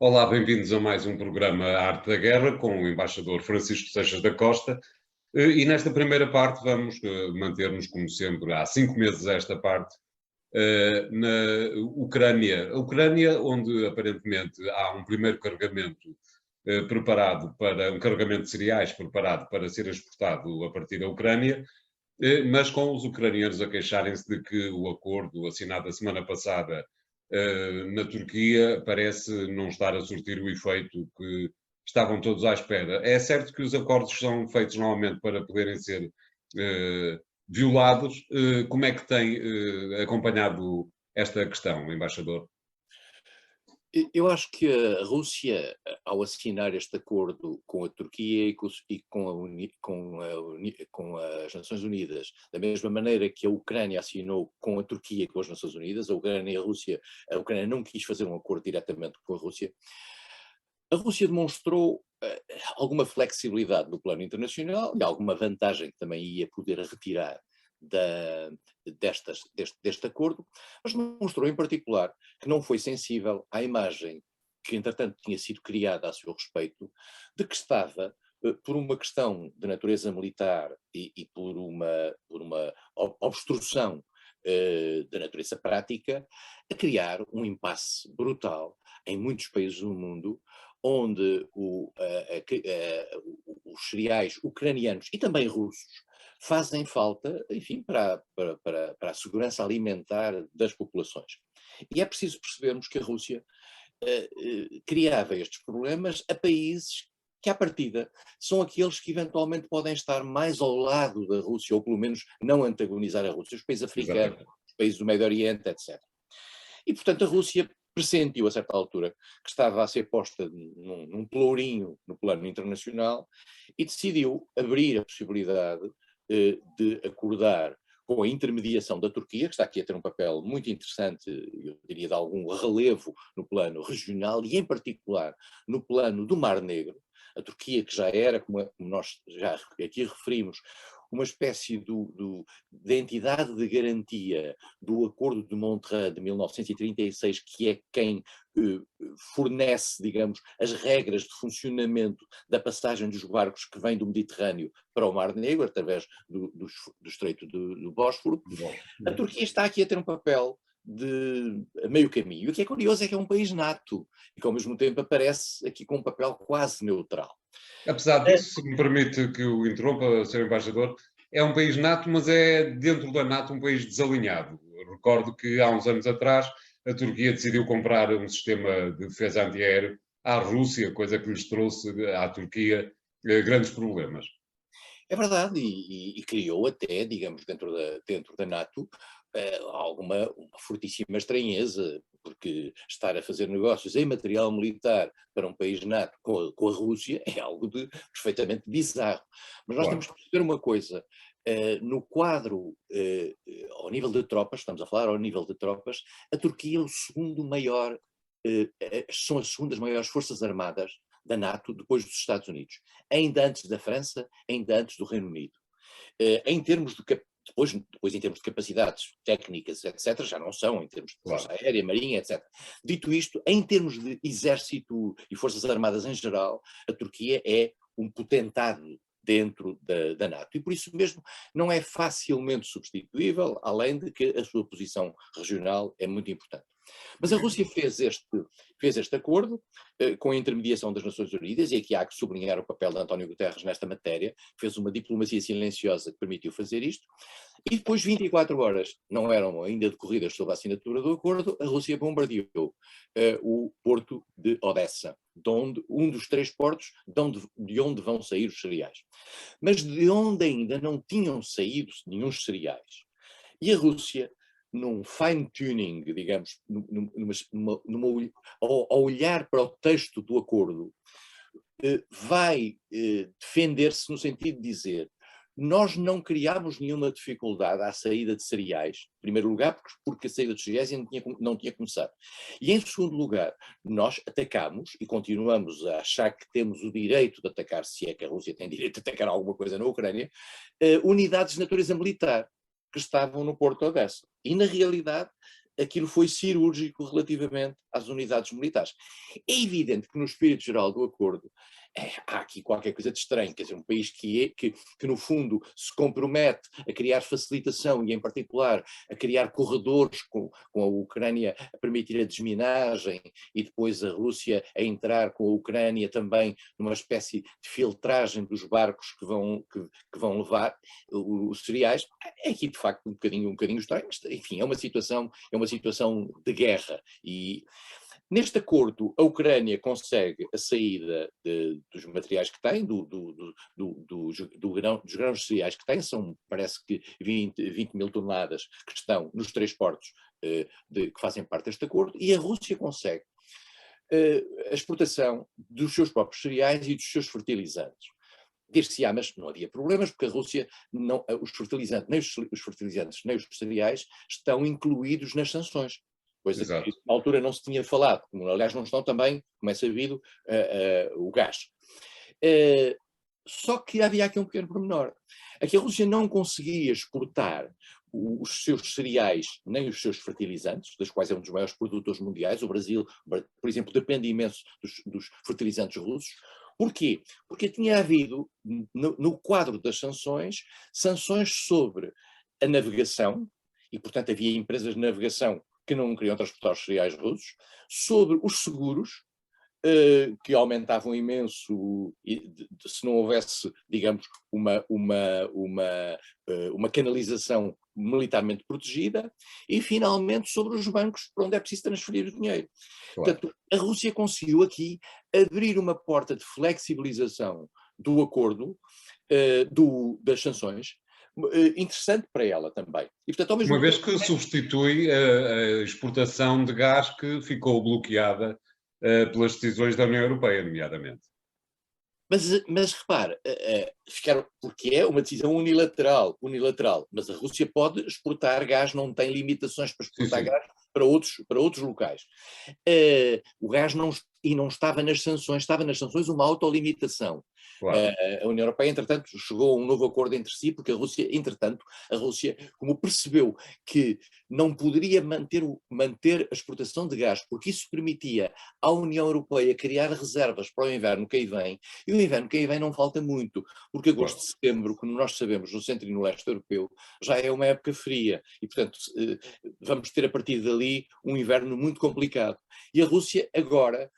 Olá, bem-vindos a mais um programa Arte da Guerra com o embaixador Francisco Seixas da Costa. E nesta primeira parte vamos manter-nos, como sempre, há 5 meses a esta parte, na Ucrânia. A Ucrânia, onde aparentemente há um primeiro carregamento preparado para, um carregamento de cereais preparado para ser exportado a partir da Ucrânia, mas com os ucranianos a queixarem-se de que o acordo assinado a semana passada na Turquia parece não estar a surtir o efeito que estavam todos à espera. É certo que os acordos são feitos normalmente para poderem ser violados. Como é que tem acompanhado esta questão, embaixador? Eu acho que a Rússia, ao assinar este acordo com a Turquia e com as Nações Unidas, da mesma maneira que a Ucrânia assinou com a Turquia e com as Nações Unidas, a Ucrânia não quis fazer um acordo diretamente com a Rússia demonstrou alguma flexibilidade no plano internacional e alguma vantagem que também ia poder retirar deste acordo, mas demonstrou em particular que não foi sensível à imagem que entretanto tinha sido criada a seu respeito, de que estava, por uma questão de natureza militar e por uma obstrução de natureza prática, a criar um impasse brutal em muitos países do mundo, onde os cereais ucranianos e também russos fazem falta, enfim, para a segurança alimentar das populações. E é preciso percebermos que a Rússia criava estes problemas a países que, à partida, são aqueles que eventualmente podem estar mais ao lado da Rússia, ou pelo menos não antagonizar a Rússia, os países africanos, Exatamente. os países do Médio Oriente, etc. E, portanto, a Rússia pressentiu, a certa altura, que estava a ser posta num pelourinho no plano internacional e decidiu abrir a possibilidade de acordar com a intermediação da Turquia, que está aqui a ter um papel muito interessante, eu diria de algum relevo no plano regional e, em particular, no plano do Mar Negro. A Turquia, que já era, como nós já aqui referimos, uma espécie de entidade de garantia do Acordo de Montreux de 1936, que é quem fornece, digamos, as regras de funcionamento da passagem dos barcos que vêm do Mediterrâneo para o Mar Negro, através do Estreito do Bósforo. Bom, A Turquia está aqui a ter um papel de meio caminho. O que é curioso é que é um país NATO e que ao mesmo tempo aparece aqui com um papel quase neutral. apesar disso, se me permite que o interrompa, Sr. Embaixador, é um país NATO, mas é dentro da NATO um país desalinhado. Eu recordo que há uns anos atrás a Turquia decidiu comprar um sistema de defesa antiaéreo à Rússia, coisa que lhes trouxe à Turquia grandes problemas. É verdade, e criou até, digamos, dentro da NATO, uma fortíssima estranheza, porque estar a fazer negócios em material militar para um país NATO com a Rússia é algo perfeitamente bizarro. Mas nós temos Claro. que perceber uma coisa, no quadro, ao nível de tropas, estamos a falar ao nível de tropas, a Turquia é o segundo maior, são as segundas maiores forças armadas da NATO depois dos Estados Unidos, ainda antes da França, ainda antes do Reino Unido. Em termos de depois em termos de capacidades técnicas, etc., já não são, em termos de força Claro. aérea, marinha, etc. Dito isto, em termos de exército e forças armadas em geral, a Turquia é um potentado dentro da NATO. E por isso mesmo não é facilmente substituível, além de que a sua posição regional é muito importante. Mas a Rússia fez este acordo com a intermediação das Nações Unidas, e aqui há que sublinhar o papel de António Guterres nesta matéria, fez uma diplomacia silenciosa que permitiu fazer isto, e depois 24 horas não eram ainda decorridas sob a assinatura do acordo, a Rússia bombardeou o porto de Odessa, um dos 3 portos de onde vão sair os cereais. Mas de onde ainda não tinham saído nenhum cereais. E a Rússia, num fine-tuning, digamos, ao olhar para o texto do acordo, vai defender-se no sentido de dizer: nós não criámos nenhuma dificuldade à saída de cereais, em primeiro lugar porque a saída de cereais ainda não tinha começado. E em segundo lugar, nós atacámos e continuamos a achar que temos o direito de atacar, se é que a Rússia tem direito de atacar alguma coisa na Ucrânia, unidades de natureza militar que estavam no Porto de Odessa. E na realidade aquilo foi cirúrgico relativamente às unidades militares. É evidente que no espírito geral do acordo há aqui qualquer coisa de estranho, quer dizer, um país que no fundo se compromete a criar facilitação e em particular a criar corredores com a Ucrânia a permitir a desminagem e depois a Rússia a entrar com a Ucrânia também numa espécie de filtragem dos barcos que vão levar os cereais, é aqui de facto um bocadinho estranho, mas enfim, é uma situação de guerra e neste acordo, a Ucrânia consegue a saída dos materiais que tem, dos grãos cereais que tem, parece que 20 mil toneladas que estão nos 3 portos que fazem parte deste acordo, e a Rússia consegue a exportação dos seus próprios cereais e dos seus fertilizantes. Dir-se-á, mas não havia problemas, porque a Rússia, os fertilizantes nem os cereais estão incluídos nas sanções. Coisa que na altura não se tinha falado, como aliás não estão também, como é sabido, o gás. Só que havia aqui um pequeno pormenor. Aqui a Rússia não conseguia exportar os seus cereais nem os seus fertilizantes, das quais é um dos maiores produtores mundiais. O Brasil, por exemplo, depende imenso dos fertilizantes russos. Porquê? Porque tinha havido, no quadro das sanções sobre a navegação, e portanto havia empresas de navegação que não queriam transportar os cereais russos, sobre os seguros, que aumentavam imenso, se não houvesse, digamos, uma canalização militarmente protegida, e finalmente sobre os bancos para onde é preciso transferir o dinheiro. Claro. Portanto, a Rússia conseguiu aqui abrir uma porta de flexibilização do acordo, das sanções, interessante para ela também. E, portanto, ao mesmo uma vez que substitui a exportação de gás que ficou bloqueada pelas decisões da União Europeia, nomeadamente. Mas repare, porque é uma decisão unilateral, mas a Rússia pode exportar gás, não tem limitações para exportar gás para outros locais. O gás não estava nas sanções uma autolimitação. Claro. A União Europeia, entretanto, chegou a um novo acordo entre si, porque a Rússia, como percebeu que não poderia manter a exportação de gás, porque isso permitia à União Europeia criar reservas para o inverno que aí vem, e o inverno que aí vem não falta muito, porque agosto e setembro, como nós sabemos, no centro e no leste europeu, já é uma época fria, e portanto vamos ter a partir dali um inverno muito complicado. E a Rússia agora,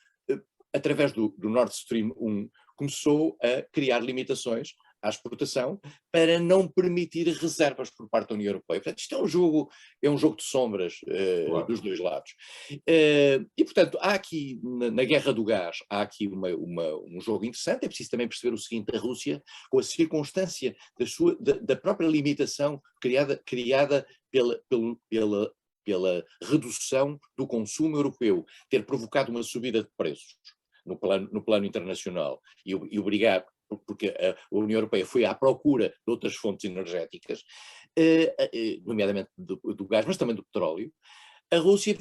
através do Nord Stream 1, começou a criar limitações à exportação para não permitir reservas por parte da União Europeia. Portanto, isto é um jogo de sombras dos dois lados. E, portanto, há aqui, na guerra do gás, há aqui um jogo interessante. É preciso também perceber o seguinte: a Rússia, com a circunstância da própria limitação criada pela redução do consumo europeu, ter provocado uma subida de preços no plano internacional e obrigar, porque a União Europeia foi à procura de outras fontes energéticas, nomeadamente do gás, mas também do petróleo. A Rússia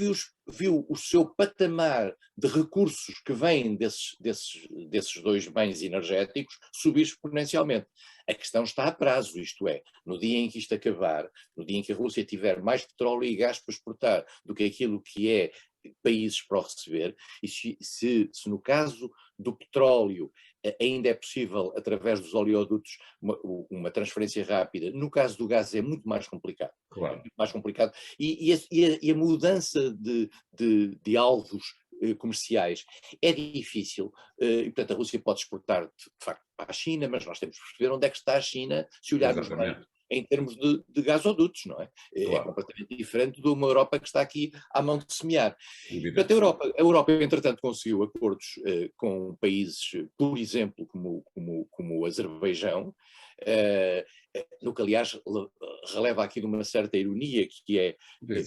viu o seu patamar de recursos que vêm desses dois bens energéticos subir exponencialmente. A questão está a prazo, isto é, no dia em que isto acabar, no dia em que a Rússia tiver mais petróleo e gás para exportar do que aquilo que é países para o receber, e se no caso do petróleo ainda é possível, através dos oleodutos, uma transferência rápida, no caso do gás é muito mais complicado. Claro. É muito mais complicado. E a mudança de alvos comerciais é difícil, e portanto a Rússia pode exportar de facto para a China, mas nós temos que perceber onde é que está a China, se olharmos bem em termos de gasodutos, não é? Claro. É completamente diferente de uma Europa que está aqui à mão de semear. Portanto, a Europa, entretanto, conseguiu acordos com países, por exemplo, como o Azerbaijão, no que, aliás, releva aqui de uma certa ironia, que é,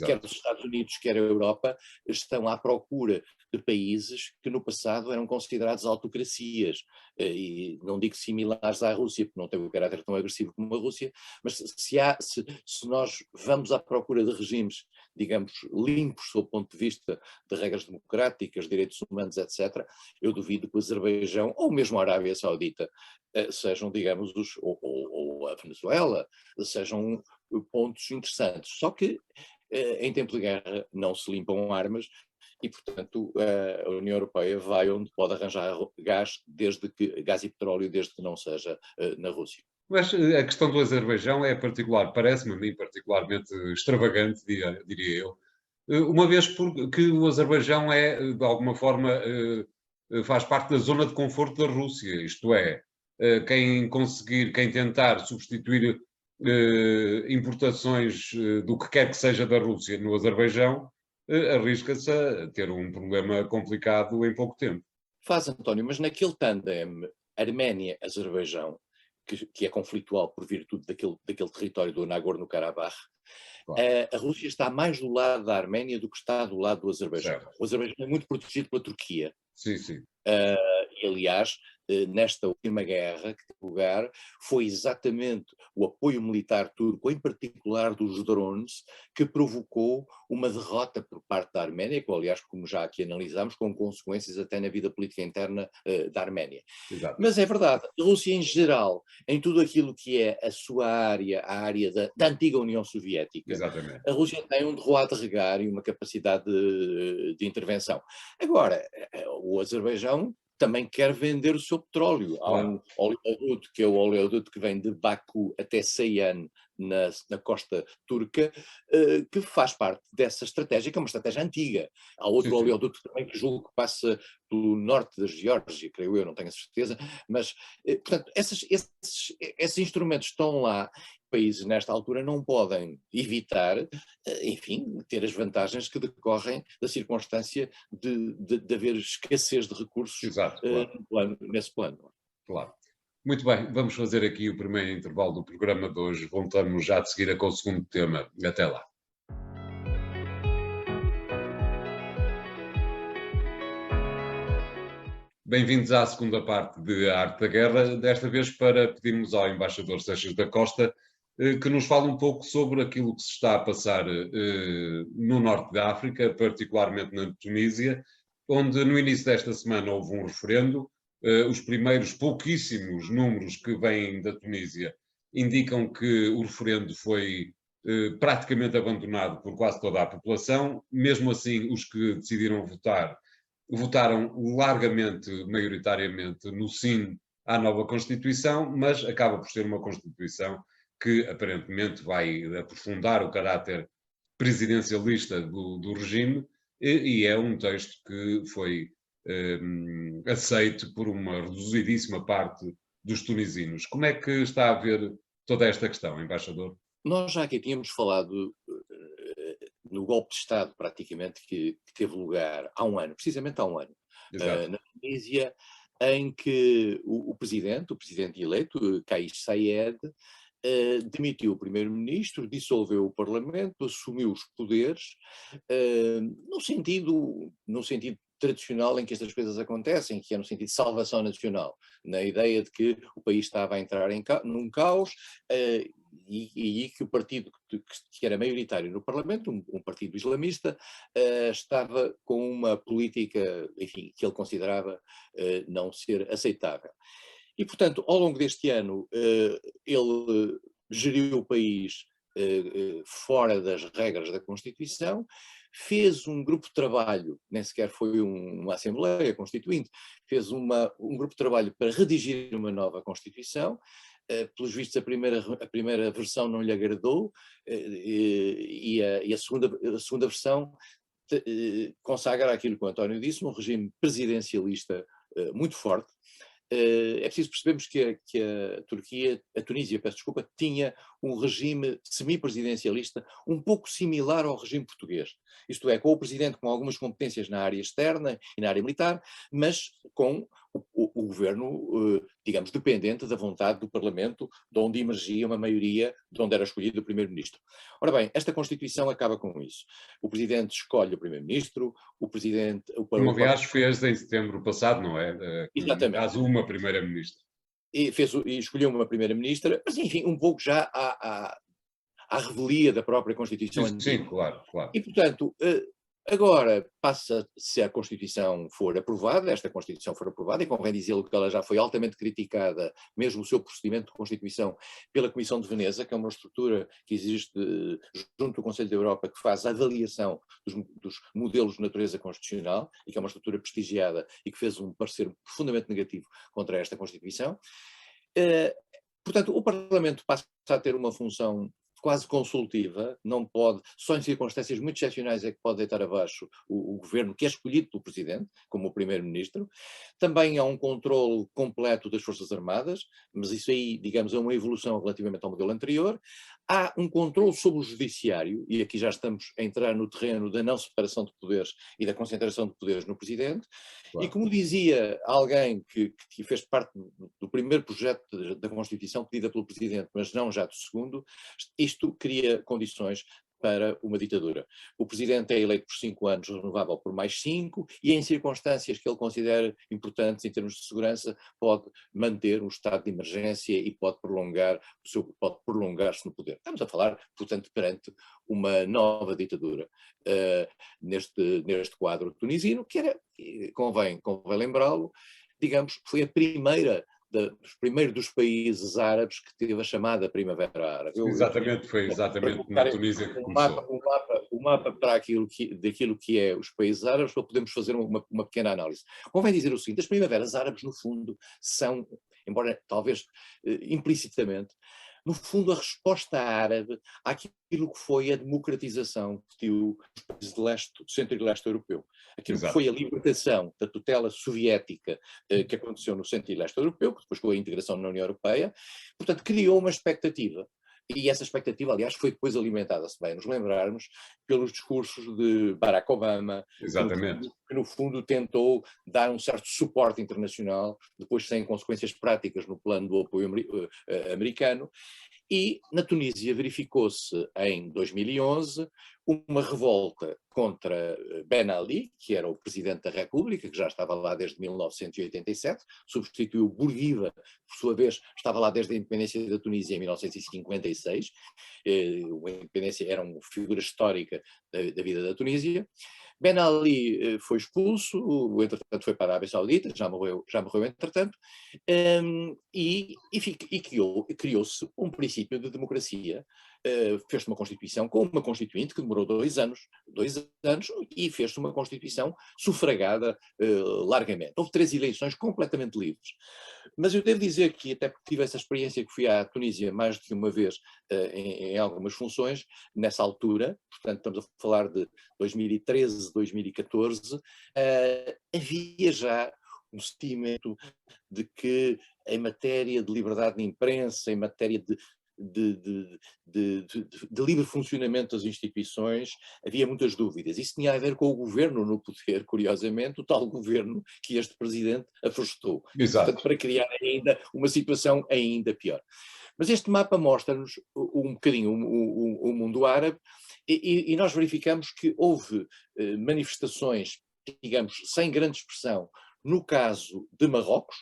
quer os Estados Unidos, quer a Europa, estão à procura de países que no passado eram considerados autocracias, e não digo similares à Rússia, porque não tem um caráter tão agressivo como a Rússia, mas se nós vamos à procura de regimes, digamos, limpos sob o ponto de vista de regras democráticas, direitos humanos, etc., eu duvido que o Azerbaijão, ou mesmo a Arábia Saudita, sejam, digamos, ou a Venezuela, sejam pontos interessantes. Só que em tempo de guerra não se limpam armas e, portanto, a União Europeia vai onde pode arranjar gás e petróleo, desde que não seja na Rússia. Mas a questão do Azerbaijão é particular, parece-me a mim particularmente extravagante, diria eu, uma vez que o Azerbaijão é, de alguma forma, faz parte da zona de conforto da Rússia, isto é, quem tentar substituir importações do que quer que seja da Rússia no Azerbaijão, arrisca-se a ter um problema complicado em pouco tempo. Faz, António, mas naquele tandem Arménia-Azerbaijão, que é conflitual por virtude daquele território do Nagorno-Karabakh, Claro. a Rússia está mais do lado da Arménia do que está do lado do Azerbaijão. Certo. O Azerbaijão é muito protegido pela Turquia. Sim, sim. E, aliás, nesta última guerra que teve lugar, foi exatamente o apoio militar turco, em particular dos drones, que provocou uma derrota por parte da Arménia, que, aliás, como já aqui analisámos, com consequências até na vida política interna da Arménia. Exato. Mas é verdade, a Rússia em geral, em tudo aquilo que é a sua área, a área da antiga União Soviética, Exatamente. a Rússia tem um terroir de regar e uma capacidade de intervenção. Agora, o Azerbaijão também quer vender o seu petróleo. Claro. Há um oleoduto, que é o oleoduto que vem de Baku até Ceyhan, na costa turca, que faz parte dessa estratégia, que é uma estratégia antiga. Há outro oleoduto também que julgo que passa pelo norte da Geórgia, creio eu, não tenho a certeza, mas, portanto, esses instrumentos estão lá. Países nesta altura não podem evitar, enfim, ter as vantagens que decorrem da circunstância de haver escassez de recursos. Exato, claro. Nesse plano. Claro. Muito bem, vamos fazer aqui o primeiro intervalo do programa de hoje. Voltamos já de seguida com o segundo tema. Até lá. Bem-vindos à segunda parte de A Arte da Guerra, desta vez para pedirmos ao embaixador Seixas da Costa que nos fale um pouco sobre aquilo que se está a passar no norte da África, particularmente na Tunísia, onde no início desta semana houve um referendo. Os primeiros pouquíssimos números que vêm da Tunísia indicam que o referendo foi praticamente abandonado por quase toda a população. Mesmo assim, os que decidiram votar, votaram largamente, maioritariamente, no sim à nova Constituição, mas acaba por ser uma Constituição que aparentemente vai aprofundar o caráter presidencialista do regime e é um texto que foi aceito por uma reduzidíssima parte dos tunisinos. Como é que está a ver toda esta questão, embaixador? Nós já aqui tínhamos falado no golpe de Estado, praticamente, que teve lugar há um ano, precisamente há um ano, na Tunísia, em que o presidente eleito, Kais Saied, demitiu o primeiro-ministro, dissolveu o parlamento, assumiu os poderes, no sentido tradicional em que estas coisas acontecem, que é no sentido de salvação nacional, na ideia de que o país estava a entrar num caos e que o partido que era maioritário no Parlamento, um partido islamista, estava com uma política, enfim, que ele considerava não ser aceitável. E, portanto, ao longo deste ano, ele geriu o país fora das regras da Constituição, fez um grupo de trabalho, nem sequer foi uma Assembleia Constituinte, fez um grupo de trabalho para redigir uma nova Constituição. Pelos vistos, a primeira versão não lhe agradou e a segunda versão consagra aquilo que o António disse, um regime presidencialista muito forte. É preciso percebermos que a Tunísia, peço desculpa, tinha um regime semipresidencialista um pouco similar ao regime português. Isto é, com o presidente com algumas competências na área externa e na área militar, mas com o governo, digamos, dependente da vontade do Parlamento, de onde emergia uma maioria, de onde era escolhido o primeiro-ministro. Ora bem, esta Constituição acaba com isso. O presidente escolhe o primeiro-ministro, Como aliás fez em setembro passado, não é? Exatamente. No caso, uma primeira-ministra. E escolheu uma primeira-ministra, mas enfim, um pouco já à revelia da própria Constituição antiga. Sim, claro. E, portanto, Agora, passa, se a Constituição for aprovada, esta Constituição for aprovada, e convém dizê-lo que ela já foi altamente criticada, mesmo o seu procedimento de Constituição, pela Comissão de Veneza, que é uma estrutura que existe junto do Conselho da Europa, que faz a avaliação dos modelos de natureza constitucional, e que é uma estrutura prestigiada e que fez um parecer profundamente negativo contra esta Constituição. Portanto, o Parlamento passa a ter uma função quase consultiva, não pode, só em circunstâncias muito excepcionais é que pode deitar abaixo o governo, que é escolhido pelo Presidente, como o Primeiro-Ministro. Também há um controle completo das Forças Armadas, mas isso aí, digamos, é uma evolução relativamente ao modelo anterior. Há um controle sobre o Judiciário, e aqui já estamos a entrar no terreno da não separação de poderes e da concentração de poderes no Presidente. Claro. E como dizia alguém que fez parte do primeiro projeto da Constituição, pedida pelo Presidente, mas não já do segundo, isto cria condições para uma ditadura. O Presidente é eleito por 5 anos, renovável por mais 5, e em circunstâncias que ele considera importantes em termos de segurança, pode manter um estado de emergência e pode prolongar-se no poder. Estamos a falar, portanto, perante uma nova ditadura neste quadro tunisino, que era, convém lembrá-lo, digamos, foi a primeira dos países árabes que teve a chamada Primavera Árabe. Foi exatamente na Tunísia que começou. Um mapa para daquilo que é os países árabes, para podermos fazer uma pequena análise. Convém dizer o seguinte, as primaveras árabes, no fundo, são, embora talvez implicitamente, no fundo, a resposta árabe àquilo que foi a democratização que deu os países de leste, do centro e leste europeu. Aquilo que foi a libertação da tutela soviética que aconteceu no centro e leste europeu, que depois com a integração na União Europeia, portanto, criou uma expectativa. E essa expectativa, aliás, foi depois alimentada, se bem nos lembrarmos, pelos discursos de Barack Obama, que no fundo tentou dar um certo suporte internacional, depois sem consequências práticas no plano do apoio americano. E na Tunísia verificou-se em 2011 uma revolta contra Ben Ali, que era o Presidente da República, que já estava lá desde 1987, substituiu Bourguiba, por sua vez estava lá desde a independência da Tunísia em 1956, a independência era uma figura histórica da vida da Tunísia. Ben Ali foi expulso, entretanto foi para a Arábia Saudita, já morreu entretanto, e criou-se um princípio de democracia. Fez-se uma Constituição com uma Constituinte que demorou 2 anos, e fez-se uma Constituição sufragada largamente. Houve 3 eleições completamente livres. Mas eu devo dizer que, até porque tive essa experiência que fui à Tunísia mais do que uma vez em algumas funções, nessa altura, portanto estamos a falar de 2013, 2014, havia já um sentimento de que em matéria de liberdade de imprensa, em matéria de livre funcionamento das instituições, havia muitas dúvidas. Isso tinha a ver com o governo no poder, curiosamente, o tal governo que este presidente afastou. Portanto, para criar ainda uma situação ainda pior. Mas este mapa mostra-nos um bocadinho o mundo árabe, e nós verificamos que houve manifestações, digamos, sem grande expressão, no caso de Marrocos.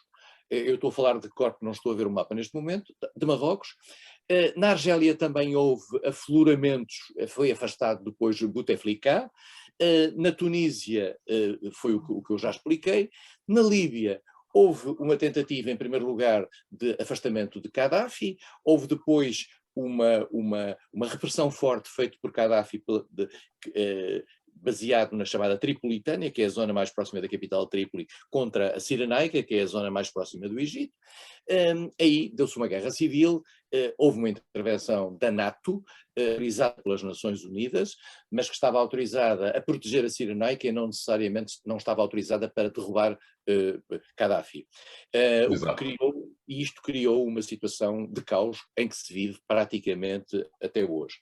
Eu estou a falar de cor, não estou a ver o mapa neste momento, de Marrocos. Na Argélia também houve afloramentos, foi afastado depois Bouteflika. Na Tunísia foi o que eu já expliquei. Na Líbia houve uma tentativa, em primeiro lugar, de afastamento de Gaddafi. Houve depois uma repressão forte feita por Gaddafi baseado na chamada Tripolitânia, que é a zona mais próxima da capital Trípoli, contra a Cirenaica, que é a zona mais próxima do Egito. Aí deu-se uma guerra civil, houve uma intervenção da NATO, autorizada pelas Nações Unidas, mas que estava autorizada a proteger a Cirenaica e não necessariamente não estava autorizada para derrubar Gaddafi. E isto criou uma situação de caos em que se vive praticamente até hoje.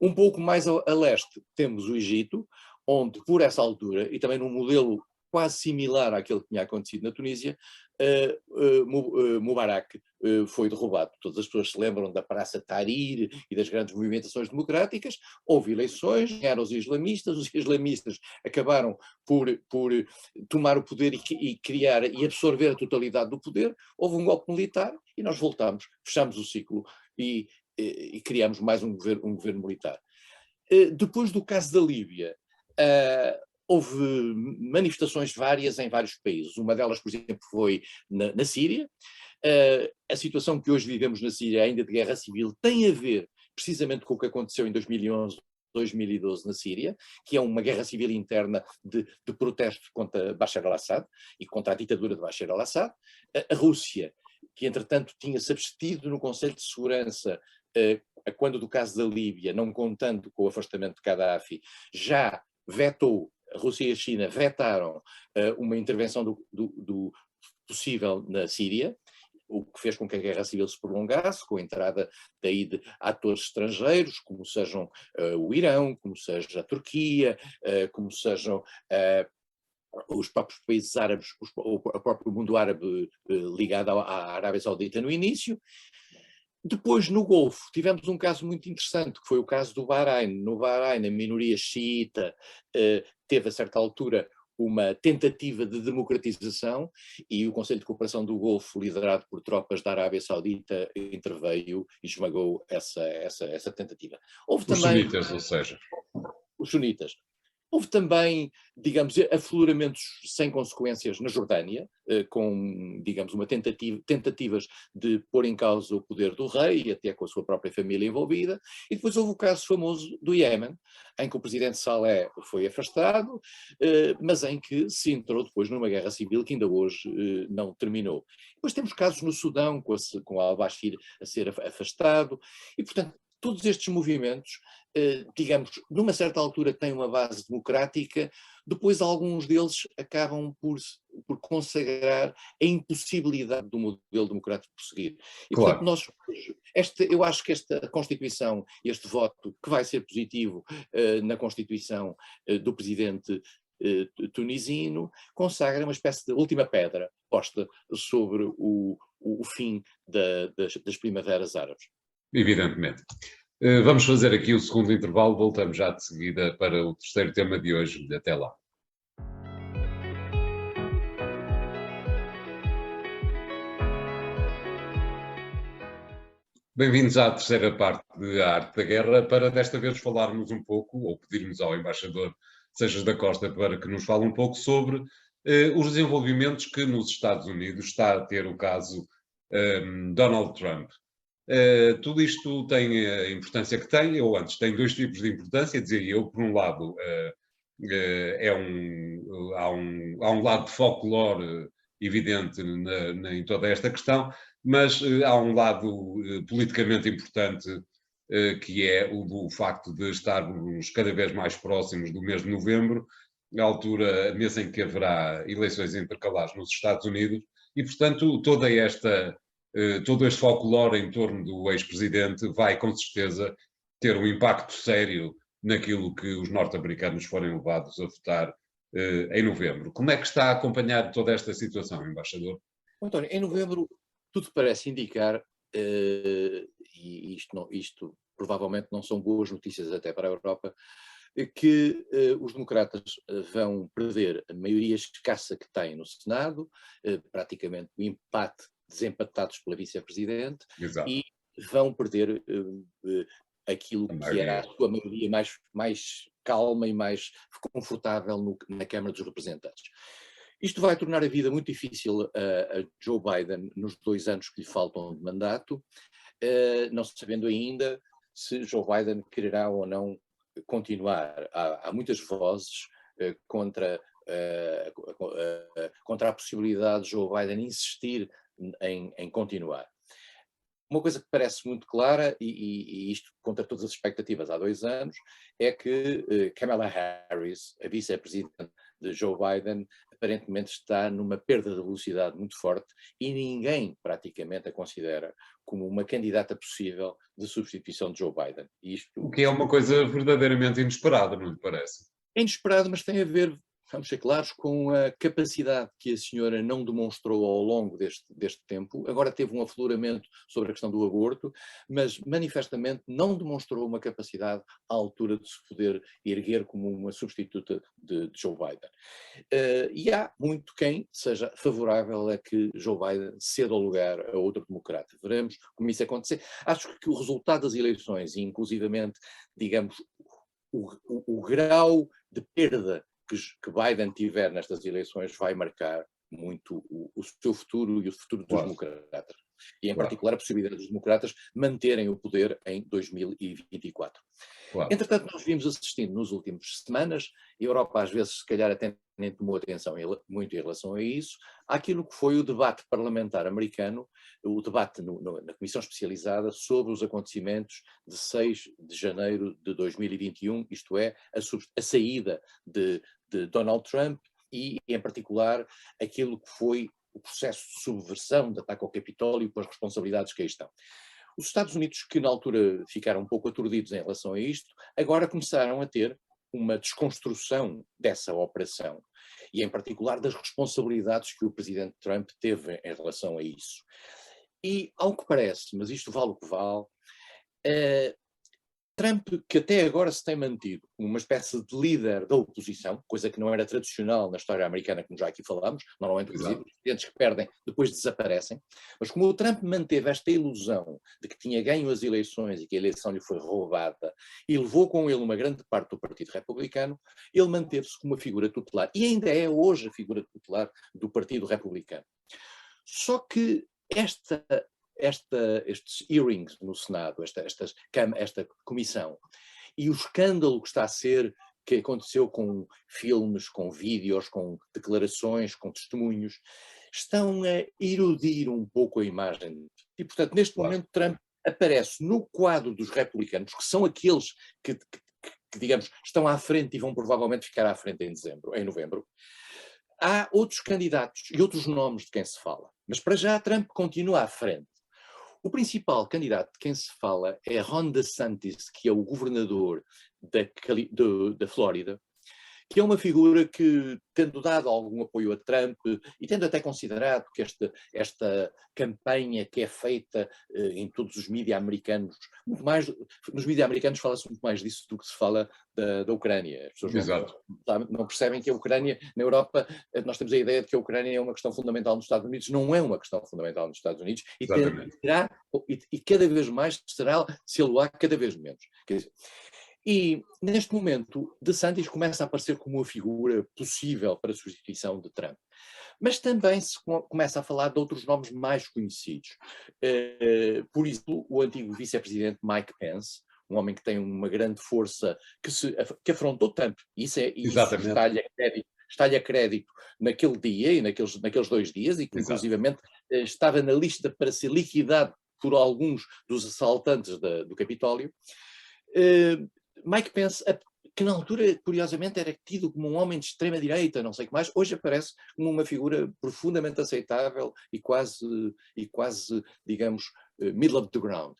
Um pouco mais a leste temos o Egito, onde por essa altura, e também num modelo quase similar àquele que tinha acontecido na Tunísia, Mubarak foi derrubado. Todas as pessoas se lembram da Praça Tahrir e das grandes movimentações democráticas. Houve eleições, ganharam os islamistas acabaram por tomar o poder e criar e absorver a totalidade do poder. Houve um golpe militar e nós voltamos, fechamos o ciclo e criamos mais um governo militar. Depois do caso da Líbia, Houve manifestações várias em vários países. Uma delas, por exemplo, foi na Síria. A situação que hoje vivemos na Síria, ainda de guerra civil, tem a ver precisamente com o que aconteceu em 2011, 2012 na Síria, que é uma guerra civil interna de protesto contra Bashar al-Assad e contra a ditadura de Bashar al-Assad. A Rússia, que entretanto tinha-se abstido no Conselho de Segurança quando do caso da Líbia, não contando com o afastamento de Gaddafi, já vetou, a Rússia e a China vetaram uma intervenção do possível na Síria, o que fez com que a guerra civil se prolongasse, com a entrada daí de atores estrangeiros, como sejam o Irão, como seja a Turquia, como sejam os próprios países árabes, o próprio mundo árabe ligado à Arábia Saudita no início. Depois, no Golfo, tivemos um caso muito interessante, que foi o caso do Bahrein. No Bahrein, a minoria xiita teve, a certa altura, uma tentativa de democratização e o Conselho de Cooperação do Golfo, liderado por tropas da Arábia Saudita, interveio e esmagou essa tentativa. Houve os também, sunitas, ou seja. Os sunitas. Houve também, digamos, afloramentos sem consequências na Jordânia, com, digamos, tentativas de pôr em causa o poder do rei, até com a sua própria família envolvida, e depois houve o caso famoso do Iémen, em que o presidente Saleh foi afastado, mas em que se entrou depois numa guerra civil que ainda hoje não terminou. Depois temos casos no Sudão, com al-Bashir a ser afastado, e portanto, todos estes movimentos, digamos, numa certa altura têm uma base democrática, depois alguns deles acabam por consagrar a impossibilidade do modelo democrático prosseguir. E, claro. portanto, eu acho que esta Constituição, este voto, que vai ser positivo na Constituição do presidente tunisino, consagra uma espécie de última pedra posta sobre o fim das primaveras árabes. Evidentemente. Vamos fazer aqui o segundo intervalo, voltamos já de seguida para o terceiro tema de hoje. Até lá. Bem-vindos à terceira parte de A Arte da Guerra, para desta vez falarmos um pouco, ou pedirmos ao embaixador Seixas da Costa para que nos fale um pouco sobre os desenvolvimentos que nos Estados Unidos está a ter o caso Donald Trump. Tudo isto tem a importância que tem, ou antes, tem dois tipos de importância, dizia eu, por um lado, há um lado de folclore evidente em toda esta questão, mas há um lado politicamente importante, que é o do facto de estarmos cada vez mais próximos do mês de novembro, a altura, mês em que haverá eleições intercalares nos Estados Unidos, e, portanto, todo este folclore em torno do ex-presidente vai, com certeza, ter um impacto sério naquilo que os norte-americanos forem levados a votar em novembro. Como é que está a acompanhar toda esta situação, embaixador? António, em novembro tudo parece indicar, e isto provavelmente não são boas notícias até para a Europa, que os democratas vão perder a maioria escassa que têm no Senado, praticamente o empate, desempatados pela vice-presidente, e vão perder aquilo que era a sua maioria mais calma e mais confortável na Câmara dos Representantes. Isto vai tornar a vida muito difícil a Joe Biden nos 2 anos que lhe faltam de mandato, não sabendo ainda se Joe Biden quererá ou não continuar. Há muitas vozes contra a possibilidade de Joe Biden insistir em continuar. Uma coisa que parece muito clara, e isto contra todas as expectativas há 2 anos, é que Kamala Harris, a vice-presidente de Joe Biden, aparentemente está numa perda de velocidade muito forte e ninguém praticamente a considera como uma candidata possível de substituição de Joe Biden. O que é uma coisa verdadeiramente inesperada, não lhe parece? É inesperado, mas tem a ver, vamos ser claros, com a capacidade que a senhora não demonstrou ao longo deste tempo. Agora teve um afloramento sobre a questão do aborto, mas manifestamente não demonstrou uma capacidade à altura de se poder erguer como uma substituta de Joe Biden. E há muito quem seja favorável a que Joe Biden ceda o lugar a outro democrata. Veremos como isso acontecer. Acho que o resultado das eleições, e inclusivamente, digamos, o grau de perda que Biden tiver nestas eleições vai marcar muito o seu futuro e o futuro dos democratas. E, em particular, a possibilidade dos democratas manterem o poder em 2024. Entretanto, nós vimos assistindo nos últimos semanas, a Europa às vezes, se calhar, até nem tomou atenção muito em relação a isso, àquilo que foi o debate parlamentar americano, o debate na Comissão Especializada sobre os acontecimentos de 6 de janeiro de 2021, isto é, a saída de Donald Trump e, em particular, aquilo que foi o processo de subversão, de ataque ao Capitólio, com as responsabilidades que aí estão. Os Estados Unidos, que na altura ficaram um pouco aturdidos em relação a isto, agora começaram a ter uma desconstrução dessa operação e, em particular, das responsabilidades que o presidente Trump teve em relação a isso. E, ao que parece, mas isto vale o que vale, Trump, que até agora se tem mantido como uma espécie de líder da oposição, coisa que não era tradicional na história americana, como já aqui falámos, normalmente os presidentes que perdem depois desaparecem, mas como o Trump manteve esta ilusão de que tinha ganho as eleições e que a eleição lhe foi roubada e levou com ele uma grande parte do Partido Republicano, ele manteve-se como uma figura tutelar e ainda é hoje a figura tutelar do Partido Republicano. Só que estes hearings no Senado, esta comissão, e o escândalo que está a ser, que aconteceu com filmes, com vídeos, com declarações, com testemunhos, estão a erudir um pouco a imagem. E, portanto, neste momento, Trump aparece no quadro dos republicanos, que são aqueles que, digamos, estão à frente e vão provavelmente ficar à frente em novembro. Há outros candidatos e outros nomes de quem se fala, mas para já Trump continua à frente. O principal candidato de quem se fala é Ron DeSantis, que é o governador da Flórida, que é uma figura que, tendo dado algum apoio a Trump e tendo até considerado que esta campanha que é feita em todos os mídias americanos, muito mais, nos mídias americanos fala-se muito mais disso do que se fala da Ucrânia. As pessoas não percebem que a Ucrânia, na Europa, nós temos a ideia de que a Ucrânia é uma questão fundamental nos Estados Unidos, não é uma questão fundamental nos Estados Unidos e cada vez mais será, se lo há, cada vez menos. Quer dizer, e, neste momento, DeSantis começa a aparecer como uma figura possível para a substituição de Trump. Mas também se começa a falar de outros nomes mais conhecidos. Por exemplo, o antigo vice-presidente Mike Pence, um homem que tem uma grande força, que afrontou Trump. Isso está-lhe a crédito naquele dia e naqueles 2 dias, e que, inclusivamente, estava na lista para ser liquidado por alguns dos assaltantes do Capitólio. Mike Pence, que na altura, curiosamente, era tido como um homem de extrema-direita, não sei o que mais, hoje aparece como uma figura profundamente aceitável e quase, digamos, middle of the ground.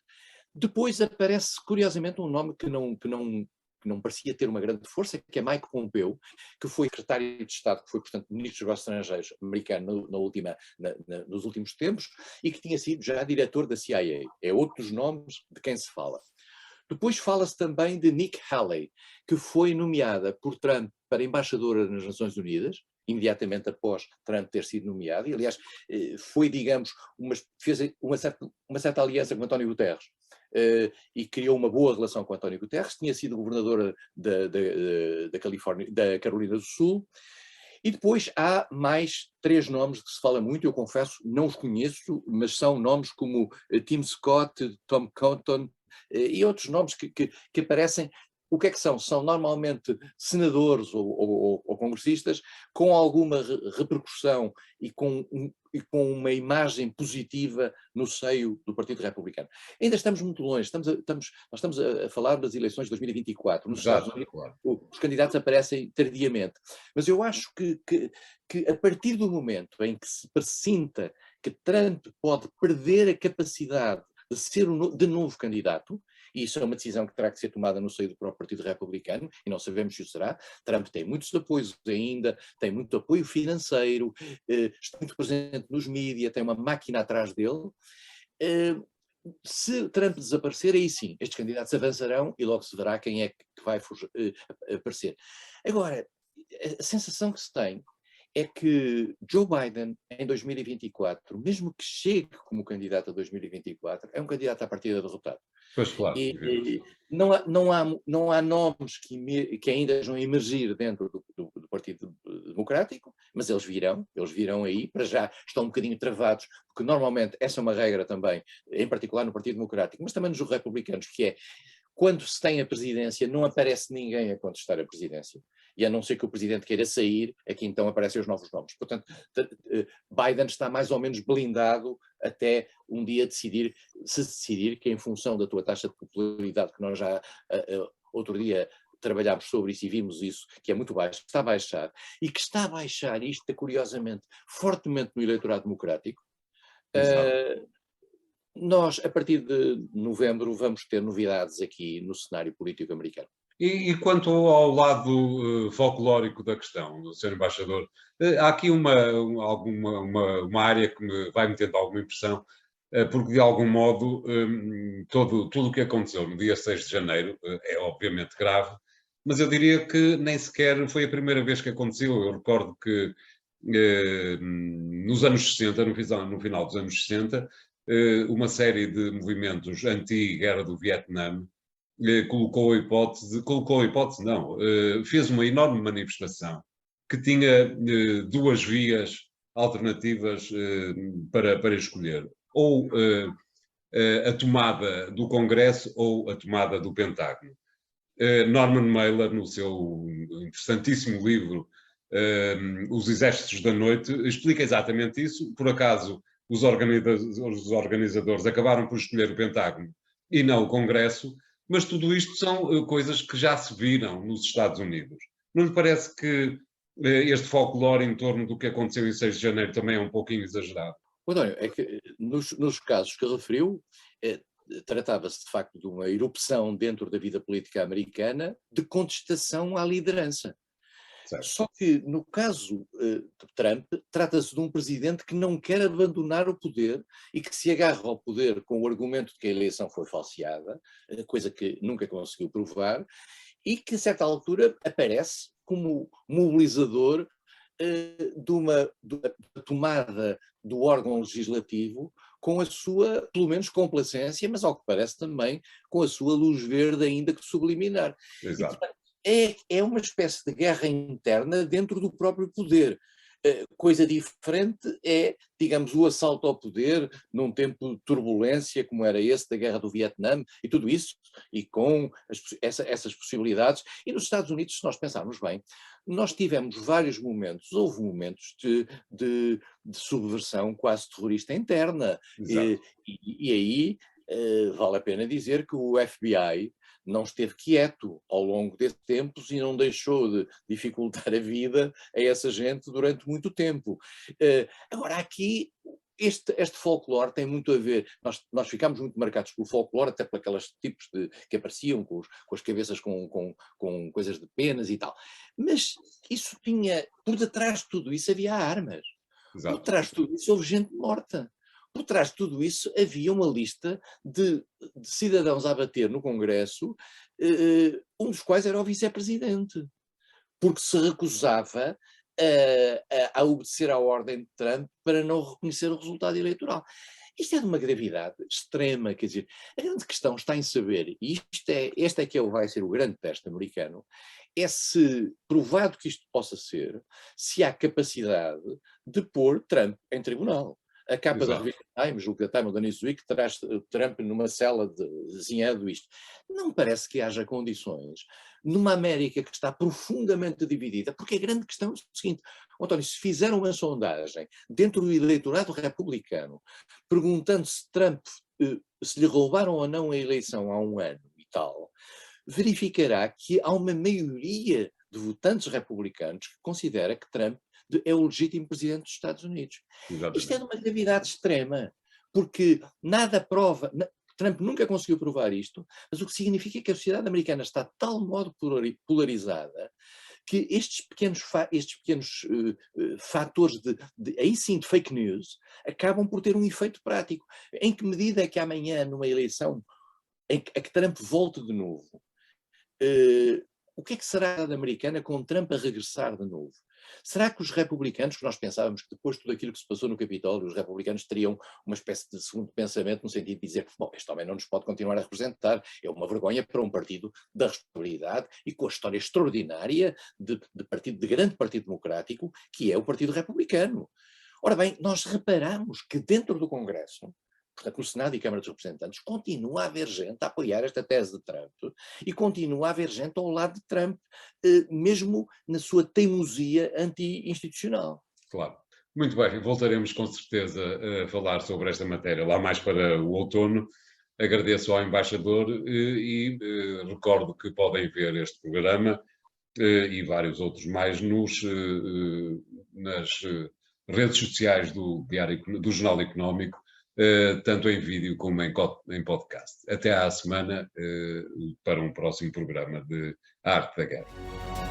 Depois aparece, curiosamente, um nome que não parecia ter uma grande força, que é Mike Pompeo, que foi secretário de Estado, que foi, portanto, ministro dos Negócios Estrangeiros americano nos últimos tempos, e que tinha sido já diretor da CIA. É outro dos nomes de quem se fala. Depois fala-se também de Nikki Haley, que foi nomeada por Trump para embaixadora nas Nações Unidas, imediatamente após Trump ter sido nomeado, e aliás foi, digamos, fez uma certa aliança com António Guterres, e criou uma boa relação com António Guterres, tinha sido governadora da Carolina do Sul. E depois há mais 3 nomes que se fala muito, eu confesso, não os conheço, mas são nomes como Tim Scott, Tom Cotton, e outros nomes que aparecem. O que é que são? São normalmente senadores ou congressistas com alguma repercussão e com uma imagem positiva no seio do Partido Republicano. Ainda estamos muito longe, nós estamos a falar das eleições de 2024. Nos Estados Unidos, os candidatos aparecem tardiamente. Mas eu acho que a partir do momento em que se pressinta que Trump pode perder a capacidade de ser de novo candidato, e isso é uma decisão que terá que ser tomada no seio do próprio Partido Republicano, e não sabemos se o será. Trump tem muitos apoios ainda, tem muito apoio financeiro, está muito presente nos mídias, tem uma máquina atrás dele. Se Trump desaparecer, aí sim, estes candidatos avançarão e logo se verá quem é que vai aparecer. Agora, a sensação que se tem é que Joe Biden, em 2024, mesmo que chegue como candidato a 2024, é um candidato à partida derrotado. Pois, claro. E não há nomes que ainda vão emergir dentro do Partido Democrático, mas eles virão aí, para já estão um bocadinho travados, porque normalmente essa é uma regra também, em particular no Partido Democrático, mas também nos republicanos, que é, quando se tem a presidência, não aparece ninguém a contestar a presidência. E a não ser que o presidente queira sair, aqui então aparecem os novos nomes. Portanto, Biden está mais ou menos blindado até um dia decidir que, em função da tua taxa de popularidade, que nós já outro dia trabalhámos sobre isso e vimos isso, que é muito baixo, está a baixar, e que está a baixar, isto curiosamente, fortemente no eleitorado democrático. Nós, a partir de novembro, vamos ter novidades aqui no cenário político americano. E quanto ao lado folclórico da questão, Sr. Embaixador, há aqui uma área que me vai metendo alguma impressão, porque de algum modo tudo o que aconteceu no dia 6 de janeiro é obviamente grave, mas eu diria que nem sequer foi a primeira vez que aconteceu. Eu recordo que nos anos 60, no final dos anos 60, uma série de movimentos anti-guerra do Vietnã fez uma enorme manifestação que tinha duas vias alternativas para escolher. Ou a tomada do Congresso ou a tomada do Pentágono. Norman Mailer, no seu interessantíssimo livro Os Exércitos da Noite, explica exatamente isso. Por acaso, os organizadores acabaram por escolher o Pentágono e não o Congresso, mas tudo isto são coisas que já se viram nos Estados Unidos. Não lhe parece que este folclore em torno do que aconteceu em 6 de janeiro também é um pouquinho exagerado? António, é que nos casos que referiu, tratava-se de facto de uma erupção dentro da vida política americana de contestação à liderança. Certo. Só que, no caso de Trump, trata-se de um presidente que não quer abandonar o poder e que se agarra ao poder com o argumento de que a eleição foi falseada, coisa que nunca conseguiu provar, e que, a certa altura, aparece como mobilizador de uma tomada do órgão legislativo com a sua, pelo menos, complacência, mas ao que parece também com a sua luz verde ainda que subliminar. Exato. E, portanto, é uma espécie de guerra interna dentro do próprio poder. Coisa diferente é, digamos, o assalto ao poder num tempo de turbulência como era esse da Guerra do Vietnã e tudo isso, e com essas possibilidades. E nos Estados Unidos, se nós pensarmos bem, nós tivemos vários momentos, houve momentos de subversão quase terrorista interna. E aí vale a pena dizer que o FBI não esteve quieto ao longo desses tempos e não deixou de dificultar a vida a essa gente durante muito tempo. Agora, aqui, este folclore tem muito a ver, nós ficámos muito marcados pelo folclore, até por aqueles tipos que apareciam com as cabeças com coisas de penas e tal. Mas isso tinha, por detrás de tudo isso havia armas. Exato. Por trás de tudo isso houve gente morta. Por trás de tudo isso havia uma lista de cidadãos a bater no Congresso, um dos quais era o vice-presidente, porque se recusava a obedecer à ordem de Trump para não reconhecer o resultado eleitoral. Isto é de uma gravidade extrema, quer dizer, a grande questão está em saber, e este é que vai ser o grande teste americano, é se, provado que isto possa ser, se há capacidade de pôr Trump em tribunal. A capa da revista Times, o Time da Newsweek, traz Trump numa cela desenhado isto. Não parece que haja condições, numa América que está profundamente dividida, porque a grande questão é o seguinte, António, se fizeram uma sondagem dentro do eleitorado republicano, perguntando se Trump, se lhe roubaram ou não a eleição há um ano e tal, verificará que há uma maioria de votantes republicanos que considera que Trump é o legítimo presidente dos Estados Unidos. Exatamente. Isto é de uma gravidade extrema, porque nada prova, Trump nunca conseguiu provar isto, mas o que significa que a sociedade americana está de tal modo polarizada que estes pequenos fatores aí sim, de fake news, acabam por ter um efeito prático. Em que medida é que amanhã, numa eleição a que Trump volte de novo, o que é que será a americana com Trump a regressar de novo? Será que os republicanos, que nós pensávamos que depois de tudo aquilo que se passou no Capitólio, os republicanos teriam uma espécie de segundo pensamento no sentido de dizer, bom, este homem não nos pode continuar a representar, é uma vergonha para um partido da responsabilidade e com a história extraordinária de grande partido democrático, que é o Partido Republicano. Ora bem, nós reparamos que dentro do Congresso, portanto, no Senado e Câmara dos Representantes, continua a haver gente a apoiar esta tese de Trump e continua a haver gente ao lado de Trump, mesmo na sua teimosia anti-institucional. Claro. Muito bem, voltaremos com certeza a falar sobre esta matéria lá mais para o outono. Agradeço ao embaixador e recordo que podem ver este programa e vários outros mais nas redes sociais do Jornal Económico, tanto em vídeo como em podcast. Até à semana para um próximo programa de A Arte da Guerra.